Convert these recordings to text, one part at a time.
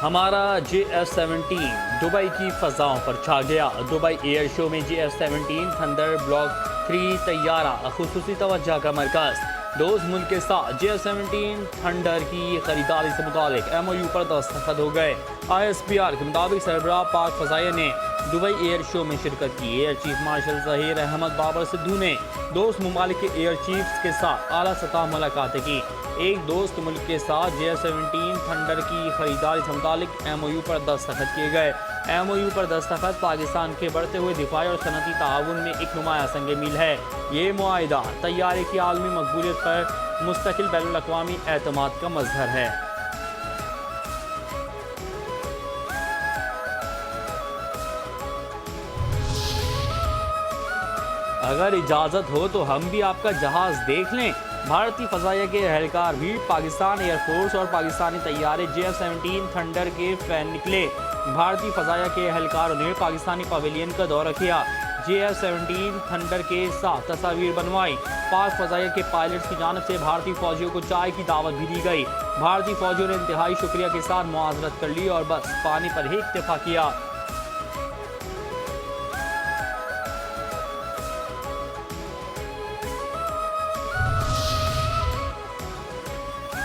हमारा JF-17 Dubai की फ़ज़ाओं पर छा गया। दुबई एयर शो में JF-17 थंडर ब्लॉक 3 तैयारा ख़ुसूसी तवज्जो का मरकज़। दोस्त मुल्क के साथ JF-17 थंडर की खरीदारी से मुतालिक MOU पर दस्तखत हो गए। ISPR के मुताबिक सरबराह पाक फ़ज़ाइया ने दुबई एयर शो में शिरकत की। Air chief marshal Zaheer Ahmed Babar Sidhu ने दोस्त ममालिक के एयर चीफ्स के साथ आला सतह मुलाकातें की। एक दोस्त मुल्क के साथ JF-17 थंडर की खरीदारी से मुतालिक MOU पर दस्तखत किए गए। MOU पर दस्तखत पाकिस्तान के बढ़ते हुए दिफाई और सनती ताउन में एक नुमाया संग मील है। ये मुआहिदा तैयारे की आलमी मकबूलियत पर मुस्तकिल बैनुल अक़वामी एतमाद का मज़हर है। अगर इजाज़त हो तो हम भी आपका जहाज़ देख लें। भारतीय फ़ज़ाइया के एहलकार भी पाकिस्तान एयरफोर्स और पाकिस्तानी तैयारे JF-17 थंडर के फ़ैन निकले। भारतीय फ़ज़ाइया के एहलकारों ने पाकिस्तानी पवेलियन का दौरा किया, JF-17 थंडर के साथ तस्वीर बनवाई। पाक फ़ज़ाइया के पायलट्स की जानिब से भारतीय फ़ौजियों को चाय की दावत भी दी गई। भारतीय फ़ौजियों ने इंतहाई शुक्रिया के साथ मुआज़रत कर ली और बस पानी पर ही इक्तफ़ा किया।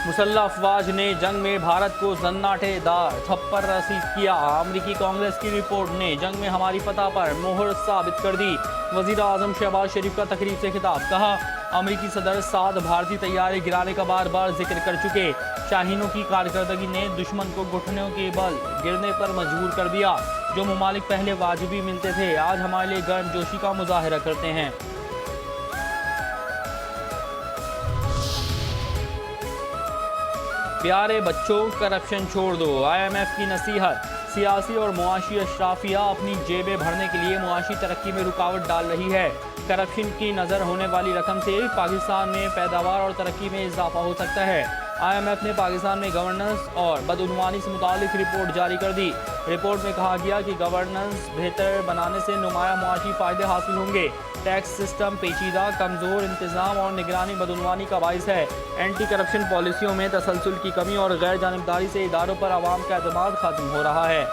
मुसल्लह अफवाज ने जंग में भारत को सन्नाटेदार थप्पड़ रसीद किया। अमरीकी कांग्रेस की रिपोर्ट ने जंग में हमारी फतह पर मोहर साबित कर दी। वज़ीर आज़म शहबाज शरीफ का तकरीब से खिताब, कहा अमरीकी सदर साद भारतीय तैयारे गिराने का बार बार जिक्र कर चुके। शाहीनों की कारकर्दगी ने दुश्मन को घुटनों के बल गिरने पर मजबूर कर दिया। जो ममालिक पहले वाजिबी मिलते थे आज हमारे लिए गर्मजोशी का मुजाहरा करते हैं। प्यारे बच्चों, करप्शन छोड़ दो। IMF की नसीहत, सियासी और मुआशी अशराफिया अपनी जेबें भरने के लिए मुआशी तरक्की में रुकावट डाल रही है। करप्शन की नज़र होने वाली रकम से पाकिस्तान में पैदावार और तरक्की में इजाफा हो सकता है। IMF ने पाकिस्तान में गवर्नेंस और बदउनवानी से मुतालिक रिपोर्ट जारी कर दी। रिपोर्ट में कहा गया कि गवर्नेंस बेहतर बनाने से नुमाया मुआशी फ़ायदे हासिल होंगे। टैक्स सिस्टम पेचीदा, कमज़ोर इंतज़ाम और निगरानी बदउनवानी का बाइस है। एंटी करप्शन पॉलिसियों में तसलसल की कमी और गैर जानिबदारी से इदारों पर आवाम का एतमाद खत्म हो रहा है।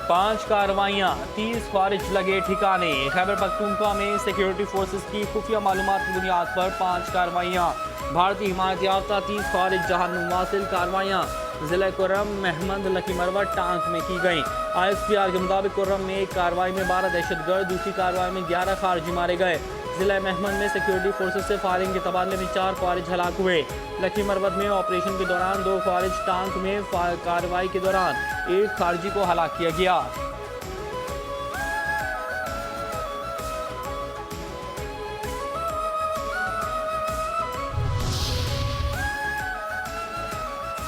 पांच कार्रवाइयाँ, 30 ख्वारिज लगे ठिकाने। खैबर पख्तूनख्वा में सिक्योरिटी फोर्सेस की खुफिया मालूमात की बुनियाद पर 5 कार्रवाइयाँ। भारतीय हिमायत याफ्ता 30 ख्वारिज जहां वासिल कार्रवाइयाँ ज़िला कुर्रम, महमद, लकी मरवत, टांक में की गई। ISPR के मुताबिक कुर्रम में एक कार्रवाई में 12 दहशतगर्द, दूसरी कार्रवाई में 11 खारजी मारे गए। ज़िला महमद में सिक्योरिटी फोर्सेस से फायरिंग के तबादले में 4 ख्वारिज हलाक हुए। लकी मरवत में ऑपरेशन के दौरान 2 ख्वारिज, टांक में कार्रवाई के दौरान 1 खारजी को हलाक किया गया।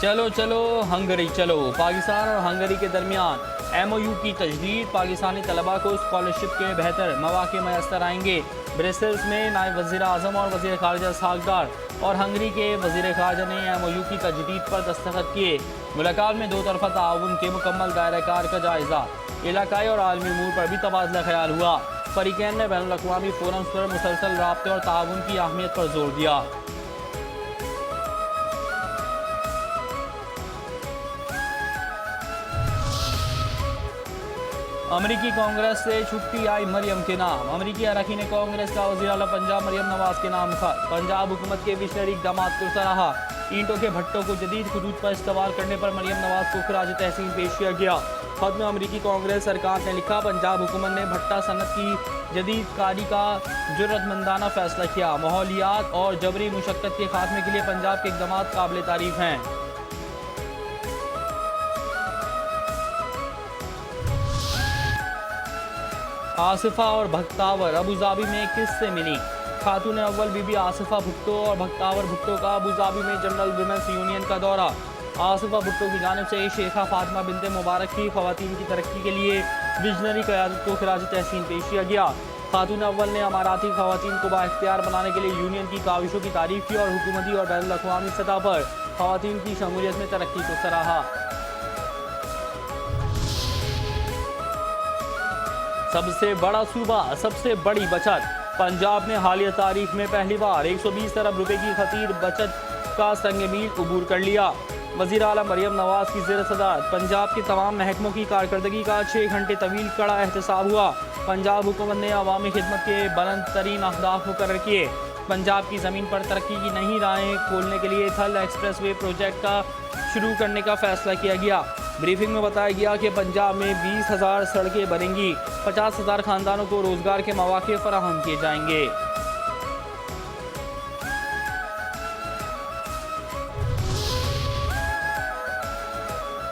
चलो चलो हंगरी चलो। पाकिस्तान और हंगरी के दरमियान MOU की तजदीद, पाकिस्तानी तलबा को स्कॉलरशिप के बेहतर मौके मैसर आएंगे। ब्रसेल्स में नायब वज़ीर आज़म और वज़ीर ख़ारिजा सागदार और हंगरी के वज़ीर ख़ारिजा ने MOU की तजदीद पर दस्तखत किए। मुलाकात में दो तरफ़ा ताउन के मुकम्मल दायरा-कार का जायज़ा, इलाकाई और आलमी अमूर पर भी तबादला ख्याल हुआ। फ़रीक़ैन ने बैनुल अक़वामी फ़ोरम्स पर मुसलसल राब्ते और ताउन की अहमियत पर जोर दिया। अमरीकी कांग्रेस से छुट्टी आई मरियम के नाम। अमरीकी अरकान कांग्रेस का वज़ीर आला पंजाब मरियम नवाज के नाम खत। पंजाब हुकूमत के विशनरी इक़दामात को सराहा। ईंटों के भट्टों को जदीद खुदूद पर इस्तेमाल करने पर मरियम नवाज को खराज तहसीन पेश किया गया। खत में अमरीकी कांग्रेस सरकार ने लिखा, पंजाब हुकूमत ने भट्टा सनत की जदीद कारी का जुर्रतमंदाना फैसला किया। माहौलियात और जबरी मुशक्कत के खात्मे के लिए पंजाब के इक़दामात काबिल तारीफ हैं। आसिफा और भक्तावर अबूधाबी में किससे मिली? खातून अव्वल बीबी आसिफा भुट्टो और भक्तावर भुट्टो का अबूधाबी में जनरल वुमेन्स यूनियन का दौरा। आसिफा भुट्टो की जानिब से शेखा फातिमा बिनते मुबारक की ख़वातीन की तरक्की के लिए विजनरी क़यादत को खिराज तहसीन पेश किया गया। खातून अव्वल ने अमाराती ख़वातीन को बाइख्तियार बनाने के लिए यूनियन की काविशों की तारीफ की और हुकूमती और बैनुल अक़वामी सतह पर ख़वातीन की शमूलियत में तरक्की को सराहा। सबसे बड़ा सूबा, सबसे बड़ी बचत। पंजाब में हालिया तारीख में पहली बार 120 अरब रुपए की खतीर बचत का संग मील अबूर कर लिया। वज़ीर आला मरियम नवाज की ज़ेर सदारत पंजाब के तमाम महकमों की कारकर्दगी का 6 घंटे तवील कड़ा एहतसाब हुआ। पंजाब हुकूमत ने अवामी खिदमत के बुलंद तरीन अहदाफ मुकर्रर किए। पंजाब की ज़मीन पर तरक्की की नई राहें खोलने के लिए थल एक्सप्रेसवे प्रोजेक्ट का शुरू करने का फैसला किया गया। ब्रीफिंग में बताया गया कि पंजाब में 20,000 सड़कें बनेंगी, 50,000 खानदानों को रोजगार के मौके फराहम किए जाएंगे।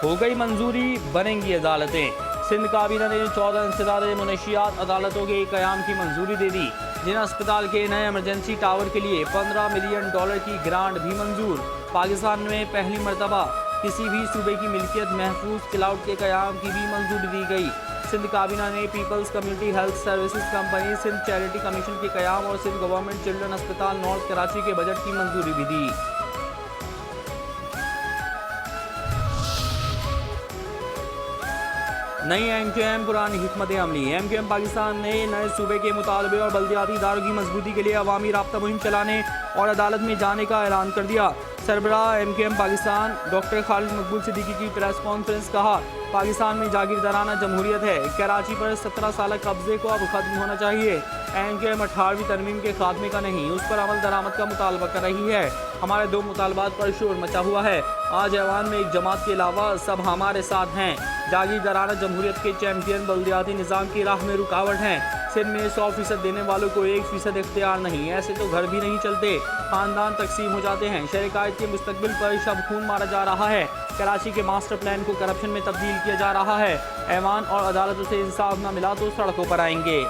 हो गई मंजूरी, बनेंगी अदालतें। सिंध काबीना ने 14 इंसदादे मुनशियात अदालतों के क़याम की मंजूरी दे दी। जिना अस्पताल के नए इमरजेंसी टावर के लिए $15 मिलियन की ग्रांट भी मंजूर। पाकिस्तान में पहली मरतबा किसी भी सूबे की मिल्कियत महफूज क्लाउड के क़याम की भी मंजूरी दी गई। सिंध काबीना ने peoples community health services company, Sindh charity commission के क़याम और सिंध गवर्नमेंट चिल्ड्रन अस्पताल नॉर्थ कराची के बजट की मंजूरी भी दी। नई MQM पुरानी हिकमत अमली। MQM पाकिस्तान ने नए सूबे के मुतालबे और बल्दियाती इदारों की मजबूती के लिए अवामी राब्ता मुहिम चलाने और अदालत में जाने का ऐलान कर दिया। सरबराह MQM पाकिस्तान डॉक्टर खालिद मकबूल सिद्दीकी की प्रेस कॉन्फ्रेंस कहा, पाकिस्तान में जागीरदाराना जमहूरियत है। कराची पर 17 साल कब्जे को अब खत्म होना चाहिए। MQM 18वीं तरमीम के खात्मे का नहीं, उस पर अमल दरामद का मुतालबा कर रही है। हमारे 2 मुतालबात पर शोर मचा हुआ है। आज ऐवान में एक जमात के अलावा सब हमारे साथ हैं। जागीरदाराना जमहूरियत के चैंपियन बल्दियाती निज़ाम की राह में रुकावट हैं। सिंध में 100% देने वालों को 1% इख्तियार नहीं। ऐसे तो घर भी नहीं चलते, खानदान तकसीम हो जाते हैं। शहर के मुस्तकबिल पर शब खून मारा जा रहा है। कराची के मास्टर प्लान को करप्शन में तब्दील किया जा रहा है। ऐवान और अदालतों से इंसाफ न मिला तो सड़कों पर आएंगे।